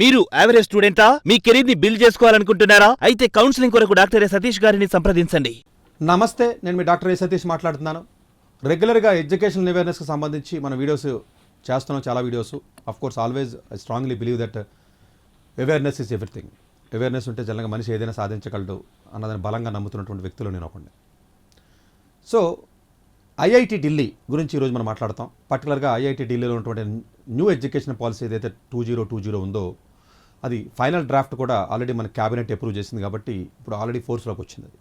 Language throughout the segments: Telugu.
మీరు యావరేజ్ స్టూడెంటా? మీ కెరీర్ ని బిల్డ్ చేసుకోవాలనుకుంటున్నారా? అయితే కౌన్సిలింగ్ కొరకు డాక్టర్ ఏ సతీష్ గారిని సంప్రదించండి. నమస్తే, నేను మీ డాక్టర్ ఏ సతీష్ మాట్లాడుతున్నాను. రెగ్యులర్గా ఎడ్యుకేషనల్ అవేర్నెస్కి సంబంధించి మన వీడియోస్ చేస్తున్నాం, చాలా videos. Of course always I strongly believe that awareness is everything. Awareness ఉంటే జనరల్గా మనిషి ఏదైనా సాధించగలడు అన్నదాన్ని బలంగా నమ్ముతున్నటువంటి వ్యక్తులు నేను ఒకటి. సో ఐఐటి ఢిల్లీ గురించి ఈరోజు మనం మాట్లాడతాం. పర్టికులర్గా ఐఐటి ఢిల్లీలో ఉన్నటువంటి న్యూ ఎడ్యుకేషన్ పాలసీ ఏదైతే 2020 ఉందో అది ఫైనల్ డ్రాఫ్ట్ కూడా ఆల్రెడీ మన క్యాబినెట్ అప్రూవ్ చేసింది కాబట్టి ఇప్పుడు ఆల్రెడీ ఫోర్స్లోకి వచ్చింది. అది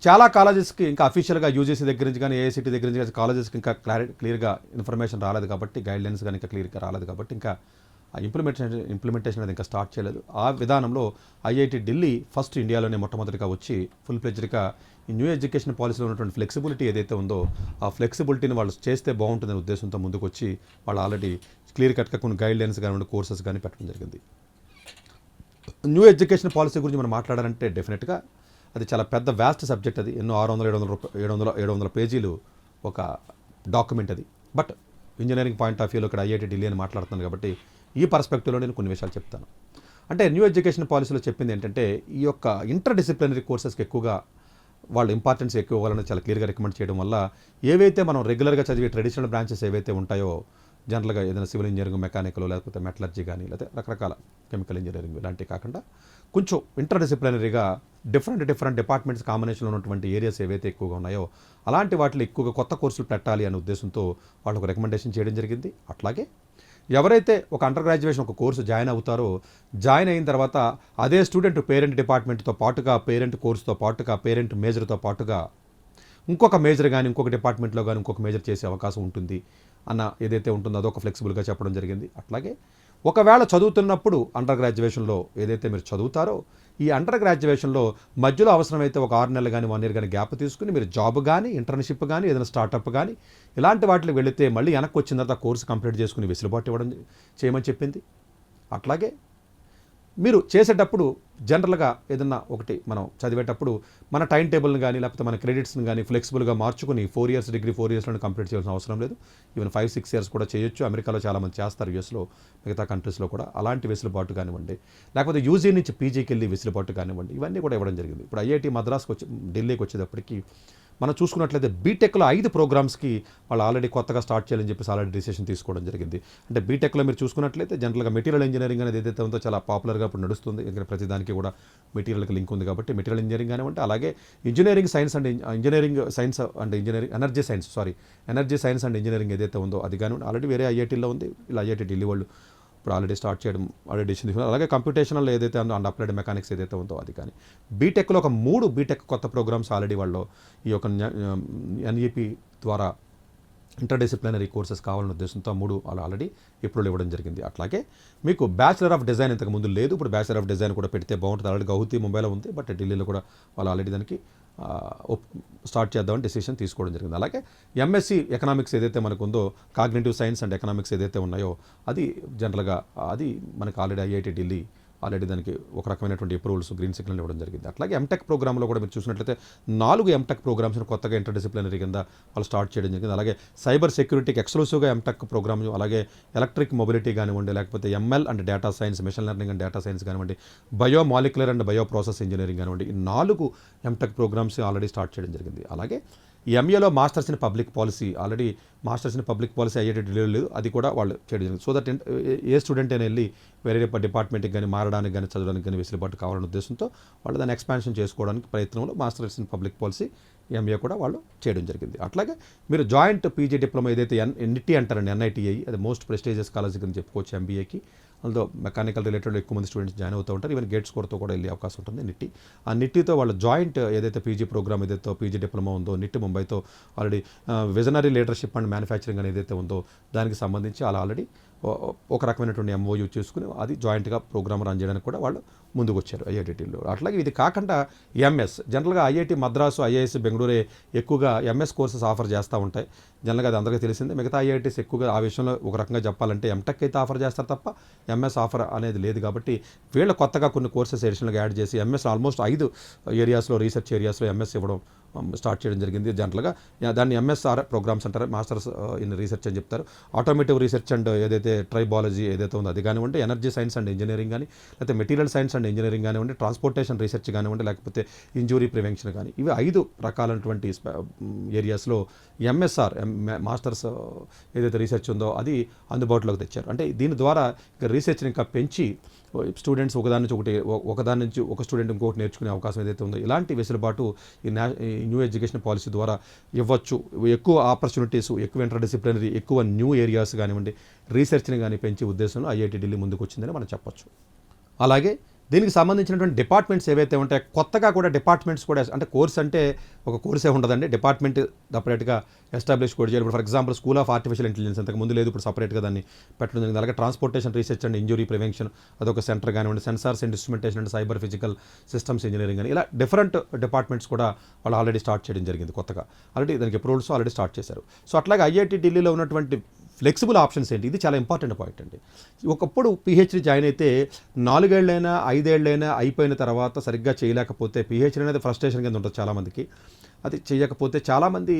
చాలా కాలేజెస్కి ఇంకా అఫీషియల్గా యూజీసీ దగ్గర నుంచి కానీ ఏఐసిటీ దగ్గర నుంచి కానీ కాలేజెస్కి ఇంకా క్లియర్గా ఇన్ఫర్మేషన్ రాలేదు కాబట్టి, గైడ్లైన్స్ కానీ ఇంకా క్లియర్గా రాలేదు కాబట్టి ఇంకా ఆ ఇంప్లిమెంటేషన్ అనేది ఇంకా స్టార్ట్ చేయలేదు. ఆ విధానంలో ఐఐటి ఢిల్లీ ఫస్ట్ ఇండియాలోనే మొట్టమొదటిగా వచ్చి ఫుల్ ప్లెజ్డ్గా ఈ న్యూ ఎడ్యుకేషన్ పాలసీలో ఉన్నటువంటి ఫ్లెక్సిబిలిటీ ఏదైతే ఉందో ఆ ఫ్లెక్సిబిలిటీని వాళ్ళు చేస్తే బాగుంటుందనే ఉద్దేశంతో ముందుకు వచ్చి వాళ్ళు ఆల్రెడీ క్లియర్ కట్గా కొన్ని గైడ్లైన్స్ కానీ కోర్సెస్ కానీ పెట్టడం జరిగింది. న్యూ ఎడ్యుకేషన్ పాలసీ గురించి మనం మాట్లాడాలంటే డెఫినెట్గా అది చాలా పెద్ద వ్యాస్ట్ సబ్జెక్ట్. అది ఎన్నో 600-700 పేజీలు ఒక డాక్యుమెంట్ అది. బట్ ఇంజనీరింగ్ పాయింట్ ఆఫ్ వ్యూలో ఇక్కడ ఐఐటి ఢిల్లీ అని మాట్లాడుతున్నాను కాబట్టి ఈ పర్స్పెక్టివ్లో నేను కొన్ని విషయాలు చెప్తాను. అంటే న్యూ ఎడ్యుకేషన్ పాలసీలో చెప్పింది ఏంటంటే ఈ యొక్క ఇంటర్ డిసిప్లినరీ కోర్సెస్కి ఎక్కువగా వాళ్ళు ఇంపార్టెన్స్ ఎక్కువ ఇవ్వాలని చాలా క్లియర్గా రికమెండ్ చేయడం వల్ల ఏవైతే మనం రెగ్యులర్గా చదివే ట్రెడిషనల్ బ్రాంచెస్ ఏవైతే ఉంటాయో జనరల్గా ఏదైనా సివిల్ ఇంజనీరింగ్, మెకానికల్, లేకపోతే మెటలర్జీ కానీ లేకపోతే రకరకాల కెమికల్ ఇంజనీరింగ్ ఇలాంటివి కాకుండా కొంచెం ఇంటర్ డిసిప్లినరీగా డిఫరెంట్ డిపార్ట్మెంట్స్ కాంబినేషన్లో ఉన్నటువంటి ఏరియాస్ ఏవైతే ఎక్కువగా ఉన్నాయో అలాంటి వాటిలో ఎక్కువగా కొత్త కోర్సులు పెట్టాలి అనే ఉద్దేశంతో వాళ్ళకు రికమెండేషన్ చేయడం జరిగింది. అట్లాగే ఎవరైతే ఒక అండర్ గ్రాడ్యుయేషన్ ఒక కోర్సు జాయిన్ అవుతారో జాయిన్ అయిన తర్వాత అదే స్టూడెంట్ పేరెంట్ డిపార్ట్మెంట్తో పాటుగా, పేరెంట్ కోర్సుతో పాటుగా, పేరెంట్ మేజర్తో పాటుగా ఇంకొక మేజర్ కానీ ఇంకొక డిపార్ట్మెంట్లో కానీ ఇంకొక మేజర్ చేసే అవకాశం ఉంటుంది అన్న ఏదైతే ఉంటుందో అదొక ఫ్లెక్సిబుల్గా చెప్పడం జరిగింది. అట్లాగే ఒకవేళ చదువుతున్నప్పుడు అండర్ గ్రాడ్యుయేషన్లో ఏదైతే మీరు చదువుతారో ఈ అండర్ గ్రాడ్యుయేషన్లో మధ్యలో అవసరమైతే ఒక 6 నెలలు కానీ 1 ఇయర్ కానీ గ్యాప్ తీసుకుని మీరు జాబ్ కానీ ఇంటర్న్షిప్ కానీ ఏదైనా స్టార్టప్ కానీ ఇలాంటి వాటికి వెళితే మళ్ళీ వెనక్కి వచ్చిన తర్వాత కోర్సు కంప్లీట్ చేసుకుని వెసులుబాటు ఇవ్వడం చేయమని చెప్పింది. అట్లాగే మీరు చేసేటప్పుడు జనరల్గా ఏదన్నా ఒకటి మనం చదివేటప్పుడు మన టైం టేబుల్ని కానీ లేకపోతే మన క్రెడిట్స్ని కానీ ఫ్లెక్సిబుల్గా మార్చుకుని 4 ఇయర్స్ డిగ్రీ 4 ఇయర్స్లో కంప్లీట్ చేయాల్సిన అవసరం లేదు. ఈవెన్ 5-6 ఇయర్స్ కూడా చేయొచ్చు. అమెరికాలో చాలామంది చేస్తారు, యూఎస్లో, మిగతా కంట్రీస్లో కూడా అలాంటి వెసులుబాటు కానివ్వండి, లేకపోతే యూజీ నుంచి పీజీకి వెళ్ళి వెసులుబాటు కానివ్వండి, ఇవన్నీ కూడా ఇవ్వడం జరిగింది. ఇప్పుడు ఐఐటి మద్రాస్కి ఢిల్లీకి వచ్చేటప్పటికి మనం చూసుకున్నట్లయితే బీటెక్లో 5 ప్రోగ్రామ్స్కి వాళ్ళు ఆల్రెడీ కొత్తగా స్టార్ట్ చేయాలని చెప్పేసి ఆల్రెడీ డిసిషన్ తీసుకోవడం జరిగింది. అంటే బీటెక్లో మీరు చూసుకున్నట్లయితే జనరల్గా మెటీరియల్ ఇంజనీరింగ్ అనేది ఏదైతే ఉందో చాలా పాపులర్గా ఇప్పుడు నడుస్తుంది. ఎందుకంటే ప్రతిదానికి కూడా మెటీరియల్కి లింక్ ఉంది కాబట్టి మెటీరియల్ ఇంజనీరింగ్ కానివ్వండి, అలాగే engineering science and engineering energy science and engineering ఏదైతే ఉందో అది కానివ్వండి ఆల్రెడీ వేరే ఐఐటీలో ఉంది. ఇలా ఐఐటి ఢిల్లీ వాళ్ళు ఇప్పుడు ఆల్రెడీ స్టార్ట్ చేయడం ఆల్రెడీ డిసిషన్ తీసుకున్నారు. అలాగే కంప్యూటేషనల్ ఏదైతే ఉందో అండ్ అప్లైడ్ మెకానిక్స్ ఏదైతే ఉందో అది కానీ బీటెక్లో ఒక 3 బీటెక్ కొత్త ప్రోగ్రామ్స్ ఆల్రెడీ వాళ్ళు ఈ యొక్క ఎన్ఈపీ ద్వారా ఇంటర్ డిసిప్లినరీ కోర్సెస్ కావాలనే ఉద్దేశంతో 3 ఆల్రెడీ ఎప్రూవల్ ఇవ్వడం జరిగింది. అట్లాగే మీకు బ్యాచిలర్ ఆఫ్ డిజైన్ ఇంతకు ముందు లేదు, ఇప్పుడు బ్యాచిలర్ ఆఫ్ డిజైన్ కూడా పెడితే బాగుంటుంది. ఆల్రెడీ గౌహతి ముంబైలో ఉంది, బట్ ఢిల్లీలో కూడా వాళ్ళు ఆల్రెడీ దానికి స్టార్ట్ చేద్దామని డెసిషన్ తీసుకోవడం జరిగింది. అలాగే ఎంఎస్సి ఎకనామిక్స్ ఏదైతే మనకు ఉందో కాగ్నిటివ్ సైన్స్ అండ్ ఎకనామిక్స్ ఏదైతే ఉన్నాయో అది జనరల్గా అది మనకు ఆల్రెడీ ఐఐటి ఢిల్లీ ఆల్రెడీ దానికి ఒక రకమైనటువంటి అప్రూవల్స్ గ్రీన్ సిగ్నల్ ఇవ్వడం జరిగింది. అట్లాగే ఎంటెక్ ప్రోగ్రామ్లో కూడా మీరు చూసినట్లయితే 4 ఎంటెక్ ప్రోగ్రామ్స్ని కొత్తగా ఇంటర్ డిసిప్లినరీ కింద వాళ్ళు స్టార్ట్ చేయడం జరిగింది. అలాగే సైబర్ సెక్యూరిటీకి ఎక్స్క్లూసివ్గా ఎంటెక్ ప్రోగ్రామ్, అలాగే ఎలక్ట్రిక్ మొబిలిటీ కానివ్వండి, లేకపోతే ML and data science, machine learning and data science కానివ్వండి, bio molecular and bio process engineering కానివ్వండి, ఈ 4 ఎంటెక్ ప్రోగ్రామ్స్ ఆల్రెడీ స్టార్ట్ చేయడం జరిగింది. అలాగే ఈ ఎంఏలో masters in public policy already masters in public policy IIT ఢిల్లీలో లేదు, అది కూడా వాళ్ళు చేయడం జరిగింది. సో దట్ ఏ స్టూడెంట్ అయినా వెళ్ళి వేరే డిపార్ట్మెంట్కి కానీ మారడానికి కానీ చదవడానికి కానీ వెసులుబాటు కావాలనే ఉద్దేశంతో వాళ్ళు దాన్ని ఎక్స్పాన్షన్ చేసుకోవడానికి ప్రయత్నంలో masters in public policy MA కూడా వాళ్ళు చేయడం జరిగింది. అట్లాగే మీరు జాయింట్ పీజీ డిప్లొమా ఏదైతే నిట్టి అంటారండి, ఎన్ఐటిఐ, అది మోస్ట్ ప్రెస్టీజియస్ కాలేజ్ కింద చెప్పుకోవచ్చు ఎంబీఏకి. అందులో మెకానికల్ రిలేటెడ్ ఎక్కువ మంది స్టూడెంట్స్ జాయిన్ అవుతూ ఉంటారు. ఈవెన్ గేట్ స్కోర్తో కూడా వెళ్ళే అవకాశం ఉంటుంది నిట్టి. ఆ నిట్టితో వాళ్ళ జాయింట్ ఏదైతే పీజీ ప్రోగ్రామ్ ఏదైతే పీజీ డిప్లొమా ఉందో నిట్టి ముంబైతో already visionary leadership and manufacturing అనేది ఏదైతే ఉందో దానికి సంబంధించి అలా ఆల్రెడీ ఒక రకమైనటువంటి ఎంఓయూ చేసుకుని అది జాయింట్గా ప్రోగ్రామ్ రన్ చేయడానికి కూడా వాళ్ళు ముందుకు వచ్చారు ఐఐటిలో. అట్లాగే ఇది కాకుండా ఎంఎస్ జనరల్గా ఐఐటి మద్రాసు, ఐఐఎస్ బెంగళూరే ఎక్కువగా ఎంఎస్ కోర్సెస్ ఆఫర్ చేస్తూ ఉంటాయి. జనరల్గా అది అందరికీ తెలిసిందే. మిగతా ఐఐటీస్ ఎక్కువగా ఆ విషయంలో ఒక రకంగా చెప్పాలంటే ఎంటెక్ అయితే ఆఫర్ చేస్తారు తప్ప ఎంఎస్ ఆఫర్ అనేది లేదు. కాబట్టి వీళ్ళు కొత్తగా కొన్ని కోర్సెస్ అడిషనల్గా యాడ్ చేసి ఎంఎస్ ఆల్మోస్ట్ 5 ఏరియాస్లో రీసెర్చ్ ఏరియాస్లో ఎంఎస్ ఇవ్వడం స్టార్ట్ చేయడం జరిగింది. జనరల్గా దాన్ని ఎంఎస్ఆర్ ప్రోగ్రామ్స్ అంటారు, మాస్టర్స్ ఇన్ రీసెర్చ్ అని చెప్తారు. ఆటోమేటివ్ రీసెర్చ్ అండ్ ఏదైతే ట్రైబాలజీ ఏదైతే ఉందో అది కానివ్వండి, ఎనర్జీ సైన్స్ అండ్ ఇంజనీరింగ్ కానీ, లేకపోతే మెటీరియల్ సైన్స్ అండ్ ఇంజనీరింగ్ కానివ్వండి, ట్రాన్స్పోర్టేషన్ రీసెర్చ్ కానివ్వండి, లేకపోతే ఇంజూరీ ప్రివెన్షన్ కానీ, ఇవి 5 రకాలైనటువంటి ఏరియాస్లో ఎంఎస్ఆర్ మాస్టర్స్ ఏదైతే రీసెర్చ్ ఉందో అది అందుబాటులోకి తెచ్చారు. అంటే దీని ద్వారా రీసెర్చ్ని ఇంకా పెంచి స్టూడెంట్స్ ఒకదాని నుంచి ఒక స్టూడెంట్ ఇంకొకటి నేర్చుకునే అవకాశం ఏదైతే ఉందో ఇలాంటి వెసులుబాటు ఈ న్యూ ఎడ్యుకేషన్ పాలసీ ద్వారా ఇవ్వచ్చు. ఎక్కువ ఆపర్చునిటీస్, ఎక్కువ ఇంటర్ డిసిప్లినరీ, ఎక్కువ న్యూ ఏరియాస్ కానివ్వండి, రీసెర్చ్ని కానీ పెంచే ఉద్దేశంలో ఐఐటి ఢిల్లీ ముందుకు వచ్చిందని మనం చెప్పొచ్చు. అలాగే దీనికి సంబంధించినటువంటి డిపార్ట్మెంట్స్ ఏవైతే ఉంటాయో కొత్తగా కూడా డిపార్ట్మెంట్స్ కూడా, అంటే కోర్స్ అంటే ఒక కోర్సే ఉండదండి, డిపార్ట్మెంట్ సపరేట్గా ఎస్టాబ్లిష్ కూడా చేయాలి. ఇప్పుడు for example school of artificial intelligence అంతకు ముందు లేదు, ఇప్పుడు సపరేట్గా దాన్ని పెట్టడం జరిగింది. అలాగే transportation research and injury prevention అదొక సెంటర్ కానివ్వండి, sensors and instrumentation and cyber physical systems engineering అని ఇలా డిఫరెంట్ డిపార్ట్మెంట్స్ కూడా వాళ్ళు ఆల్రెడీ స్టార్ట్ చేయడం జరిగింది కొత్తగా. ఆల్రెడీ దానికి అప్రూవల్స్ ఆల్రెడీ స్టార్ట్ చేశారు. సో అట్లాగే ఐఐటి ఢిల్లీలో ఉన్నటువంటి ఫ్లెక్సిబుల్ ఆప్షన్స్ ఏంటి, ఇది చాలా ఇంపార్టెంట్ పాయింట్ అండి. ఒకప్పుడు పిహెచ్డి జాయిన్ అయితే 4 ఏళ్ళైనా 5 ఏళ్ళైనా అయిపోయిన తర్వాత సరిగ్గా చేయలేకపోతే పిహెచ్డి అనేది ఫ్రస్ట్రేషన్ కింద ఉంటుంది చాలామందికి. అది చేయకపోతే చాలామంది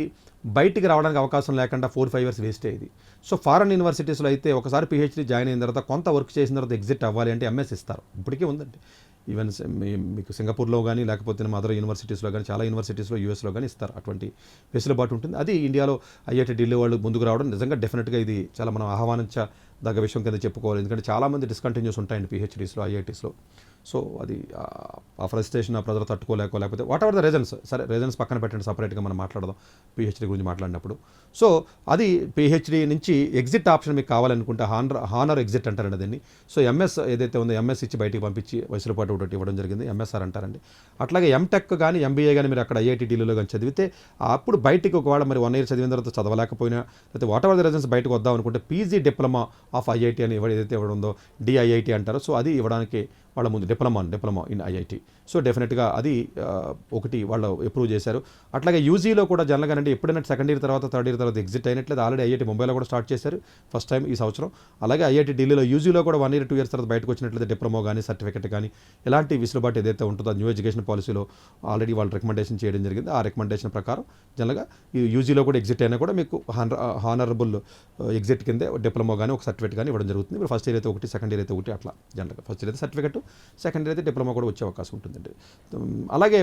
బయటికి రావడానికి అవకాశం లేకుండా 4-5 ఇయర్స్ వేస్ట్ అయ్యేది. సో ఫారెన్ యూనివర్సిటీస్లో అయితే ఒకసారి పిహెచ్డి జాయిన్ అయిన తర్వాత కొంత వర్క్ చేసిన తర్వాత ఎగ్జిట్ అవ్వాలి అంటే ఎంఎస్ ఇస్తారు. ఇప్పటికీ ఉందండి. ఈవెన్ మీకు సింగపూర్లో కానీ లేకపోతే అదర్ యూనివర్సిటీస్లో కానీ, చాలా యూనివర్సిటీస్లో యూఎస్లో కానీ ఇస్తారు. అటువంటి వెసులుబాటు ఉంటుంది. అది ఇండియాలో ఐఐటి ఢిల్లీ వాళ్ళు ముందుకు రావడం నిజంగా డెఫినెట్గా ఇది చాలా మనం ఆహ్వానించదగ్గ విషయం కింద చెప్పుకోవాలి. ఎందుకంటే చాలామంది డిస్కంటిన్యూస్ ఉంటాయండి పిహెచ్డీస్లో, ఐఐటీస్లో. సో అది ఆ ఫ్రస్ట్రేషన్, ఆ ప్రెజర్ లేకపోతే వాట్ ఎవర్ ద రీజన్స్, సరే రీజన్స్ పక్కన పెట్టండి, సపరేట్గా మనం మాట్లాడదాం పిహెచ్డీ గురించి మాట్లాడినప్పుడు. సో అది పిహెచ్డీ నుంచి ఎగ్జిట్ ఆప్షన్ మీకు కావాలనుకుంటే హానర్ ఎగ్జిట్ అంటారండి దీన్ని. సో ఎంఎస్ ఏదైతే ఉందో ఎంఎస్ ఇచ్చి బయటికి పంపించి వెసులుబాటు ఒకటి ఇవ్వడం జరిగింది, ఎంఎస్ఆర్ అంటారండి. అట్లాగే ఎంటెక్ కానీ ఎంబీఏ కానీ మీరు అక్కడ ఐఐటి ఢిల్లీలో కానీ చదివితే అప్పుడు బయటికి ఒకవేళ మరి 1 ఇయర్ చదివిన తర్వాత చదవలేకపోయినా, లేకపోతే వాట్ ఎవర్ ద రీజన్స్ బయటకు వద్దాం అనుకుంటే పీజీ డిప్లొమా ఆఫ్ ఐఐటి అని ఏదైతే ఇవ్వడం ఉందో డిఐఐటి అంటారో, సో అది ఇవ్వడానికి వాళ్ళ ముందు డిప్లొమా ఇన్ ఐఐటి. సో డెఫినెట్గా అది ఒకటి వాళ్ళు అప్రూవ్ చేశారు. అట్లాగే యూజీలో కూడా జనరల్గా అంటే ఎప్పుడైనా సెకండ్ ఇయర్ తర్వాత థర్డ్ ఇయర్ తర్వాత ఎగ్జిట్ అయినట్లేదు ఆల్రెడీ ఐఐటి ముంబైలో కూడా స్టార్ట్ చేశారు ఫస్ట్ టైం ఈ సంవత్సరం. అలాగే ఐఐటి ఢిల్లీలో యూజీలో కూడా 1 ఇయర్ 2 ఇయర్స్ తర్వాత బయటకు వచ్చినట్లయితే డిప్లొమా కానీ సర్టిఫికెట్ కానీ ఇలాంటి వెసులుబాటు ఏదైతే ఉంటుందో న్యూ ఎడ్యుకేషన్ పాలసీలో ఆల్రెడీ వాళ్ళు రికమెండేషన్ చేయడం జరిగింది. ఆ రికమెండేషన్ ప్రకారం జనరల్గా ఈ యూజీలో కూడా ఎగ్జిట్ అయినా కూడా మీకు హానరబుల్ ఎగ్జిట్ కిందే డిప్లొమా కానీ ఒక సర్టిఫికేట్ కానీ ఇవ్వడం జరుగుతుంది. ఇప్పుడు ఫస్ట్ ఇయర్ అయితే ఒకటి, సెకండ్ ఇయర్ అయితే ఒకటి, అట్లా జనరల్గా ఫస్ట్ ఇయర్ అయితే సర్టిఫికెట్, సెకండ్ ఇయర్ అయితే డిప్లొమా కూడా వచ్చే అవకాశం ఉంటుందండి. అలాగే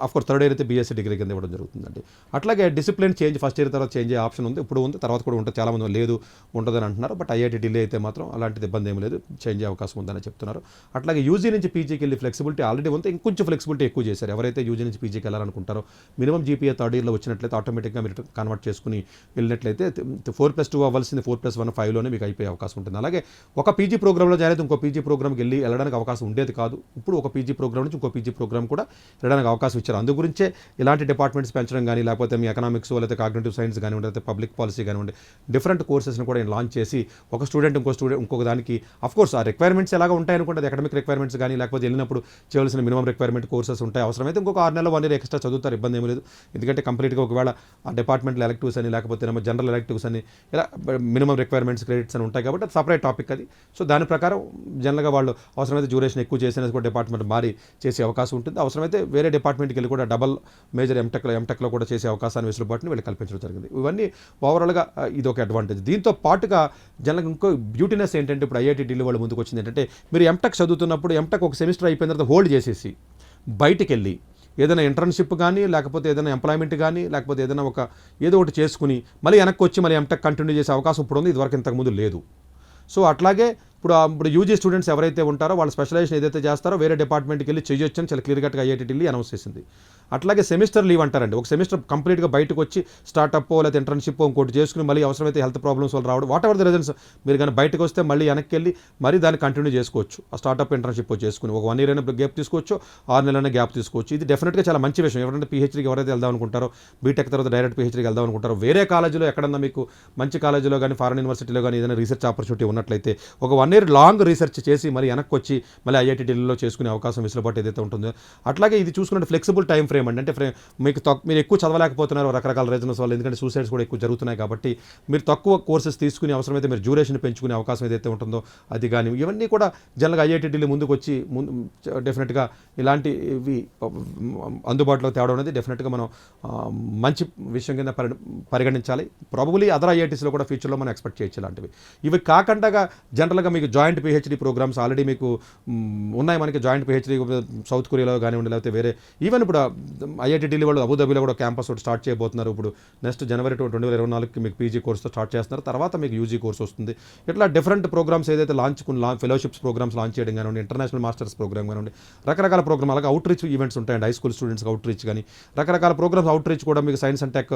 అఫ్కోర్స్ థర్డ్ ఇయర్ అయితే బీఎస్సీ డిగ్రీ కింద ఇవ్వడం జరుగుతుందండి. అట్లాగే డిసిప్లిన్ చేంజ్ ఫస్ట్ ఇయర్ తర్వాత చేంజ్ అయ్యే ఆప్షన్ ఉంది, ఇప్పుడు ఉంది, తర్వాత కూడా ఉంటుంది. చాలామంది లేదు ఉంటుందని అంటున్నారు. బట్ ఐఐటి ఢిల్లీ అయితే మాత్రం అలాంటిది ఇబ్బంది ఏమి లేదు, చేంజ్ అయ్యే అవకాశం ఉందని చెప్తున్నారు. అట్లాగే యూజీ నుంచి పీజీకి వెళ్ళి ఫ్లెక్సిబిలిటీ ఆల్రెడీ ఉంది, ఇంకొంచెం ఫ్లెక్సిబిలిటీ ఎక్కువ చేశారు. ఎవరైతే యూజీ నుంచి పీజీకి వెళ్ళాలనుకుంటారో మినిమం జీపీఏ థర్డ్ ఇయర్లో వచ్చినట్లయితే ఆటోమేటిక్గా మీరు కన్వర్ట్ చేసుకుని వెళ్ళినట్లయితే 4+2 అవ్వాల్సింది 4+1 5లోనే మీకు అయిపోయే అవకాశం ఉంటుంది. అలాగే ఒక పీజీ ప్రోగ్రామ్లో జాయిన్ అయితే ఇంకో పీజీ ప్రోగ్రామ్కి వెళ్ళడానికి అవకాశం ఉండేది కాదు. ఇప్పుడు ఒక పీజీ ప్రోగ్రామ్ నుంచి ఇంకో పీజీ ప్రోగ్రామ్ కూడా వెళ్ళడానికి అవకాశం ఇచ్చారు. అందు గురించే ఇలాంటి డిపార్ట్మెంట్స్ పెంచడం కానీ, లేకపోతే మీ ఎకనామిక్స్ లేకపోతే కాగ్నిటివ్ సైన్స్ కానివ్వండి, లేకపోతే పబ్లిక్ పాలసీ కానివ్వండి, డిఫరెంట్ కోర్సెస్ని కూడా లాంచ్ చేసి ఒక స్టూడెంట్ ఇంకొక దానికి అఫ్కోర్స్ ఆ రిక్వైర్మెంట్స్ ఎలాగ ఉంటాయనుకుంటే అది అకాడమిక్ రిక్వైర్మెంట్స్ కానీ, లేకపోతే వెళ్ళినప్పుడు చేయవలసిన మినిమం రిక్వైర్మెంట్ కోర్సెస్ ఉంటాయి. అవసరమైతే ఇంకొక 6 నెలలు 1 ఇయర్ ఎక్స్ట్రా చదువుతారు, ఇబ్బంది ఏమీ లేదు. ఎందుకంటే కంప్లీట్గా ఒకవేళ ఆ డిపార్ట్మెంట్లో ఎలెక్టివ్స్ అని లేకపోతే జనరల్ ఎలెక్టివ్స్ అని ఇలా మినిమం రిక్వైర్మెంట్స్ క్రెడిట్స్ అని ఉంటాయి కాబట్టి అది సపరేట్ టాపిక్ అది. సో దాని ప్రకారం జనరల్గా వాళ్ళు అవసరమైతే డ్యూరేషన్ ఎక్కువ చేసిన కూడా డిపార్ట్మెంట్ మారి చేసే అవకాశం ఉంటుంది. అవసరమైతే వేరే డిపార్ట్మెంట్కి వెళ్ళి కూడా డబల్ మేజర్ ఎంటెక్లో కూడా చేసే అవకాశాన్ని వెసులుబాటుని వీళ్ళు కల్పించడం జరిగింది. ఇవన్నీ ఓవరాల్గా ఇది ఒక అడ్వాంటేజ్. దీంతో పాటుగా జనరల్గా ఇంకో బ్యూటీనెస్ ఏంటంటే ఇప్పుడు ఐఐటి ఢిల్లీ వాళ్ళు ముందుకు వచ్చింది ఏంటంటే మీరు ఎంటెక్ చదువుతున్నప్పుడు ఎంటెక్ ఒక సెమిస్టర్ అయిపోయిన తర్వాత హోల్డ్ చేసేసి బయటికి వెళ్ళి ఏదైనా ఇంటర్న్షిప్ కానీ, లేకపోతే ఏదైనా ఎంప్లాయ్మెంట్ కానీ, లేకపోతే ఏదైనా ఏదో ఒకటి చేసుకుని మళ్ళీ వెనక్కి వచ్చి మళ్ళీ ఎంటెక్ కంటిన్యూ చేసే అవకాశం ఇప్పుడు ఉంది, ఇదివరకు ఇంతకుముందు లేదు. సో అట్లాగే ఇప్పుడు యూజీ స్టూడెంట్స్ ఎవరైతే ఉంటారో వాళ్ళు స్పెషలైజేషన్ ఏదైతే చేస్తారో వేరే డిపార్ట్మెంట్కి వెళ్ళి చేయొచ్చు అని చాలా క్లియర్గా ఐఐటి ఢిల్లీ అనౌన్స్ చేసింది. అట్లాగే సెమిస్టర్ లీవ్ అంటారండి, ఒక సెమిస్టర్ కంప్లీట్గా బయటకు వచ్చి స్టార్టప్ లేదా ఇంటర్న్షిప్ ఇంకోటి చేసుకుని మళ్ళీ అవసరమైతే హెల్త్ ప్రాబ్లమ్స్ వల్ల రావడం, వాట్ ఎవర్ ద రీజన్స్ మీరు కానీ బయటకు వస్తే మళ్ళీ వెనక్కి వెళ్ళి మరీ దాన్ని కంటిన్యూ చేసుకోవచ్చు. ఆ స్టార్టప్ ఇంటర్న్షిప్ చేసుకుని ఒక 1 ఇయర్ అయినా గ్యాప్ తీసుకోవచ్చు, 6 నెలలైనా గ్యాప్ తీసుకోవచ్చు. ఇది డెఫినెట్గా చాలా మంచి విషయం. ఎవరైనా పిహెచ్డీకి ఎవరైతే వెళ్దాం అనుకుంటారో, బీటెక్ తర్వాత డైరెక్ట్ పిహెచ్డీకి వెళ్దాం అనుకుంటారో, వేరే కాలేజీలో ఎక్కడన్నా మీకు మంచి కాలేజీలో కానీ ఫారెన్ యూనివర్సిటీలో కానీ ఏదైనా రీసెర్చ్ ఆపర్చునిటీ ఉన్నట్లయితే ఒక 1 ఇయర్ లాంగ్ రీసెర్చ్ చేసి మళ్ళీ వెనక్కి వచ్చి మళ్ళీ ఐఐటి ఢిల్లీలో చేసుకునే అవకాశం వెసులుబాటు ఏదైతే ఉంటుందో, అట్లాగే ఇది చూసుకుంటే ఫ్లెక్సిబుల్ టైం ఫ్రేమ్ అండి. అంటే మీరు ఎక్కువ చదవలేకపోతున్నారు రకరకాల రీజన్స్ వల్ల, ఎందుకంటే సూసైడ్స్ కూడా ఎక్కువ జరుగుతున్నాయి కాబట్టి మీరు తక్కువ కోర్సెస్ తీసుకునే అవసరమైతే మీరు డ్యూరేషన్ పెంచుకునే అవకాశం ఏదైతే ఉంటుందో అది కానీ, ఇవన్నీ కూడా జనరల్గా ఐఐటి ఢిల్లీ ముందుకు వచ్చి డెఫినెట్గా ఇలాంటివి అందుబాటులో తేవడం అనేది డెఫినెట్గా మనం మంచి విషయం కింద పరిగణించాలి. ప్రాబబులీ అదర్ ఐఐటీస్లో కూడా ఫ్యూచర్లో మనం ఎక్స్పెక్ట్ చేయొచ్చు ఇలాంటివి. ఇవి కాకుండా జనరల్గా మీకు జాయింట్ పిహెచ్డి ప్రోగ్రామ్స్ ఆల్రెడీ మీకు ఉన్నాయి. మనకి జాయింట్ పిహెచ్డి సౌత్ కొరియాలో కానివ్వండి, లేకపోతే వేరే ఈవెన్ ఇప్పుడు ఐఐటి ఢిల్లీ వాళ్ళు అబుదాబిలో కూడా క్యాంపస్ ఒకటి స్టార్ట్ చేయబోతున్నారు. ఇప్పుడు నెక్స్ట్ జనవరి 2024కి మీకు పీజీ కోర్సుతో స్టార్ట్ చేస్తున్నారు. తర్వాత మీకు యూజీ కోర్స్ వస్తుంది. ఇట్లా డిఫరెంట్ ప్రోగ్రామ్స్ ఏదైతే ఫెలోషిప్స్ ప్రోగ్రామ్స్ లాంచ్ చేయడం కానివ్వండి, ఇంటర్నేషనల్ మాస్టర్స్ ప్రోగ్రామ్ కానివ్వండి, రకరకాల ప్రోగ్రామ్, అలాగే అవుట్ రీచ్ ఈవెంట్స్ ఉంటాయండి. హై స్కూల్ స్టూడెంట్స్కి అవుట్ రీచ్ కానీ రకరకాల ప్రోగ్రామ్స్. అవుట్ రీచ్ కూడా మీకు సైన్స్ అండ్ టెక్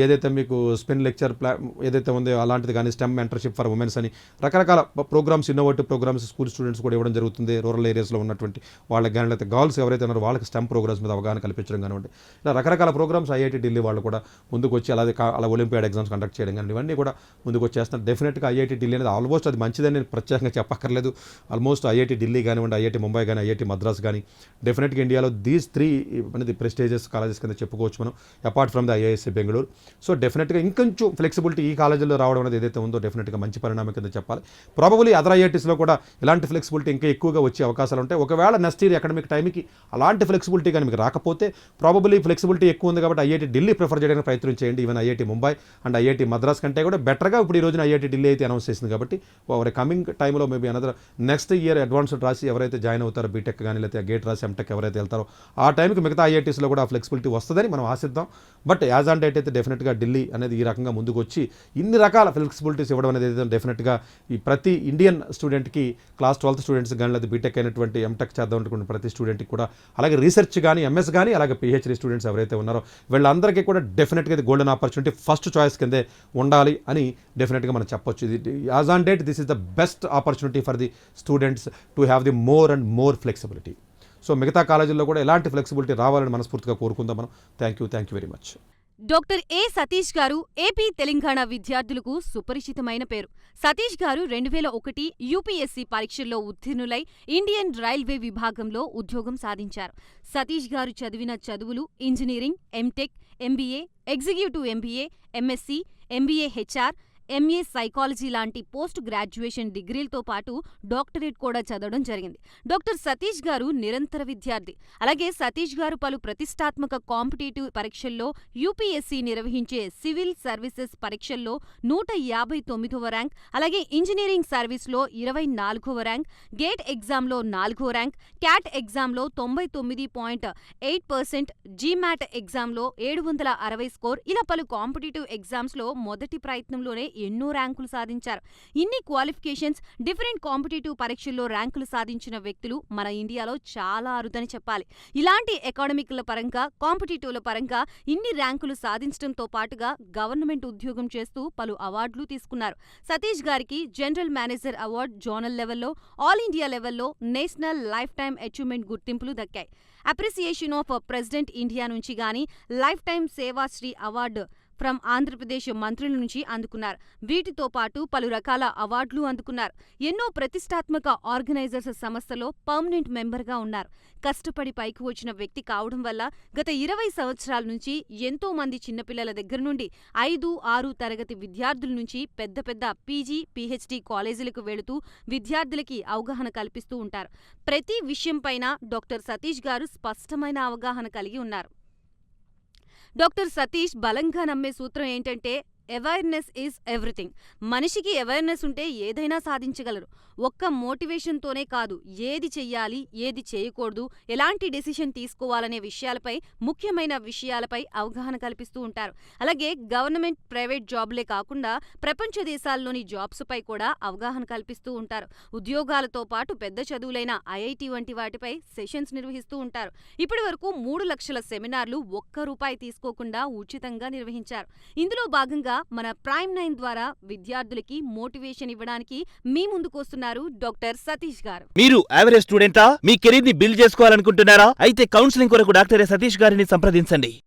ఏదైతే మీకు స్పిన్ లెక్చర్ ఏదైతే ఉందో అలాంటిది కానీ, స్టెమ్ మెంటర్షిప్ ఫర్ ఉమెన్స్ అని రకరకాల programmes, innovative programmes school students కూడా ఇవ్వడం జరుగుతుంది. రూరల్ ఏరియాస్లో ఉన్నటువంటి వాళ్ళకి కానీ, లేకపోతే గర్ల్స్ ఎవరైతే ఉన్నారో వాళ్ళకి స్టెమ్ ప్రోగ్రామ్స్ మీద అవగాహన కల్పించడం కానివ్వండి, ఇలా రకరకాల ప్రోగ్రామ్స్ ఐఐటి ఢిల్లీ వాళ్ళు కూడా ముందుకు వచ్చి అలా ఒలింపియాడ్ ఎగ్జామ్స్ కండక్ట్ చేయడం కానీ ఇవన్నీ కూడా ముందుకు వచ్చేస్తున్నారు. డెఫినెట్గా ఐఐటి ఢిల్లీ అనేది ఆల్మోస్ట్ అది మంచిదని నేను ప్రత్యేకంగా చెప్పక్కర్లేదు. ఆల్మోస్ట్ ఐఐటి ఢిల్లీ కానివ్వండి, ఐఐటి ముంబై కానీ, ఐఐటి మద్రాస్ కానీ డెఫినెట్గా ఇండియాలో దీస్ 3 అనేది ప్రెస్టీజియస్ కాలేజెస్ కింద చెప్పుకోవచ్చు మనం, apart from the IISc Bengaluru. So డెఫినెట్గా ఇంకొంచెం ఫ్లెక్సిబిలిటీ ఈ కాలేజీలో రావడం అనేది ఏదైతే ఉందో డెఫినెట్గా మంచి పరిణామం కింద చెప్పాలి. ప్రాబబులీ అదర్ ఐఐటీస్లో కూడా ఇలాంటి ఫ్లెక్సిబిలిటీ ఇంకా ఎక్కువగా వచ్చే అవకాశాలు ఉంటాయి. ఒకవేళ నెక్స్ట్ ఇయర్ అకాడమిక్ టైంకి అలాంటి ఫ్లెక్సిబిలిటీ కానీ మీకు రాకపోతే, ప్రాబబులీ ఫ్లెక్సిబిలిటీ ఎక్కువ ఉంది కాబట్టి ఐఐటి ఢిల్లీ ప్రిఫర్ చేయడానికి ప్రయత్నం చేయండి. Even IIT Mumbai and IIT Madras కంటే కూడా బెటర్గా ఇప్పుడు ఈ రోజున ఐఐటి ఢిల్లీ అయితే అనౌన్స్ చేసింది కాబట్టి ఓవర్ కమింగ్ టైంలో maybe another next year advanced రాసి ఎవరైతే జాయిన్ అవుతారో బీటెక్ కానీ, లేకపోతే గేట్ రాసి ఎంటెక్ ఎవరైతే వెళ్తారో ఆ టైంకి మిగతా ఐఐటీస్లో కూడా ఫ్లెక్సిబిలిటీ వస్తుందని మనం ఆశిద్దాం. బట్ యాజ్ ఆన్ డేట్ అయితే డెఫినెట్గా ఢిల్లీ అనేది ఈ రకంగా ముందుకు వచ్చి ఇన్ని రకాల ఫ్లెక్సిబిలిటీస్ ఇవ్వడం అనేది అయితే డెఫినెట్గా ఈ ప్రతి ఇండియన్ స్టూడెంట్కి, క్లాస్ 12th స్టూడెంట్స్ కానీ, లేదా బీటెక్ అయినటువంటి ఎంటెక్ చేద్దాం అనుకున్న ప్రతి స్టూడెంట్కి కూడా, అలాగే రీసెర్చ్ కానీ, ఎంఎస్ కానీ, అలాగే పిహెచ్డి స్టూడెంట్స్ ఎవరైతే ఉన్నారో వీళ్ళందరికీ కూడా డెఫినెట్గా ఇది గోల్డెన్ ఆపర్చునిటీ, ఫస్ట్ చాయిస్ కిందే ఉండాలి అని డెఫినెట్గా మనం చెప్పొచ్చు. ఇది as on date this is the best opportunity for the students to have the more and more flexibility. So మిగతా కాలేజీల్లో కూడా ఎలాంటి ఫ్లెక్సిబిలిటీ రావాలని మనస్ఫూర్తిగా కోరుకుందాం మనం. Thank you very much. Doctor ఏ సతీష్ గారు ఏపీ తెలంగాణ విద్యార్థులకు సుపరిచితమైన పేరు. సతీష్ గారు 2001 యూపీఎస్సీ పరీక్షల్లో ఉత్తీర్ణులై ఇండియన్ రైల్వే విభాగంలో ఉద్యోగం సాధించారు. సతీష్ గారు చదివిన చదువులు engineering, MTech, MBA, executive MBA, MSc, MBA HR, MA psychology లాంటి పోస్ట్ గ్రాడ్యుయేషన్ డిగ్రీలతో పాటు డాక్టరేట్ కూడా చదవడం జరిగింది. డాక్టర్ సతీష్ గారు నిరంతర విద్యార్థి. అలాగే సతీష్ గారు పలు ప్రతిష్టాత్మక కాంపిటేటివ్ పరీక్షల్లో, యూపీఎస్సీ నిర్వహించే సివిల్ సర్వీసెస్ పరీక్షల్లో 159వ ర్యాంక్, అలాగే ఇంజనీరింగ్ సర్వీస్లో 24వ ర్యాంక్, గేట్ ఎగ్జామ్లో 4వ ర్యాంక్, క్యాట్ ఎగ్జామ్లో 99.8%, జీమాట్ ఎగ్జామ్లో 760 స్కోర్, ఇలా పలు కాంపిటేటివ్ ఎగ్జామ్స్లో మొదటి ప్రయత్నంలోనే ఎన్నో ర్యాంకులు సాధించారు. ఇన్ని క్వాలిఫికేషన్స్, డిఫరెంట్ కాంపిటేటివ్ పరీక్షల్లో ర్యాంకులు సాధించిన వ్యక్తులు మన ఇండియాలో చాలా అరుదని చెప్పాలి. ఇలాంటి అకాడమిక్ల పరంగా, కాంపిటేటివ్ల పరంగా ఇన్ని ర్యాంకులు సాధించడంతో పాటుగా గవర్నమెంట్ ఉద్యోగం చేస్తూ పలు అవార్డులు తీసుకున్నారు. సతీష్ గారికి జనరల్ మేనేజర్ అవార్డు జోనల్ లెవెల్లో, ఆల్ ఇండియా లెవెల్లో, నేషనల్ లైఫ్ టైమ్ అచీవ్మెంట్ గుర్తింపులు దక్కాయి. అప్రిసియేషన్ ఆఫ్ ప్రెసిడెంట్ ఇండియా నుంచి గానీ life time Seva Sri award from Andhra Pradesh మంత్రుల నుంచి అందుకున్నారు. వీటితో పాటు పలు రకాల అవార్డులు అందుకున్నారు. ఎన్నో ప్రతిష్టాత్మక ఆర్గనైజర్స్ సంస్థలో పర్మనెంట్ మెంబర్గా ఉన్నారు. కష్టపడి పైకి వచ్చిన వ్యక్తి కావడం వల్ల గత 20 సంవత్సరాల నుంచి ఎంతో మంది చిన్నపిల్లల దగ్గర నుండి 5, 6 తరగతి విద్యార్థుల నుంచి పెద్ద పెద్ద పీజీ, పీహెచ్డీ కాలేజీలకు వెళుతూ విద్యార్థులకి అవగాహన కల్పిస్తూ ఉంటారు. ప్రతి విషయంపైన డాక్టర్ సతీష్ గారు స్పష్టమైన అవగాహన కలిగి ఉన్నారు. డాక్టర్ సతీష్ బలంగా నమ్మే సూత్రం ఏంటంటే అవేర్నెస్ ఈజ్ ఎవ్రీథింగ్. మనిషికి అవేర్నెస్ ఉంటే ఏదైనా సాధించగలరు. ఒక్క మోటివేషన్తోనే కాదు, ఏది చెయ్యాలి, ఏది చేయకూడదు, ఎలాంటి డెసిషన్ తీసుకోవాలనే విషయాలపై, ముఖ్యమైన విషయాలపై అవగాహన కల్పిస్తూ ఉంటారు. అలాగే గవర్నమెంట్, ప్రైవేట్ జాబ్లే కాకుండా ప్రపంచ దేశాల్లోని జాబ్స్పై కూడా అవగాహన కల్పిస్తూ ఉంటారు. ఉద్యోగాలతో పాటు పెద్ద చదువులైన ఐఐటి వంటి వాటిపై సెషన్స్ నిర్వహిస్తూ ఉంటారు. ఇప్పటి వరకు 3 లక్షల సెమినార్లు ₹1 తీసుకోకుండా ఉచితంగా నిర్వహించారు. ఇందులో భాగంగా మన ప్రైమ్ 9 ద్వారా విద్యార్థులకి మోటివేషన్ ఇవ్వడానికి మీ ముందుకొస్తున్నారు డాక్టర్ సతీష్ గారు. మీరు యావరేజ్ స్టూడెంటా? మీ కెరీర్ ని బిల్డ్ చేసుకోవాలనుకుంటున్నారా? అయితే కౌన్సిలింగ్ కొరకు డాక్టర్ ఏ సతీష్ గారిని సంప్రదించండి.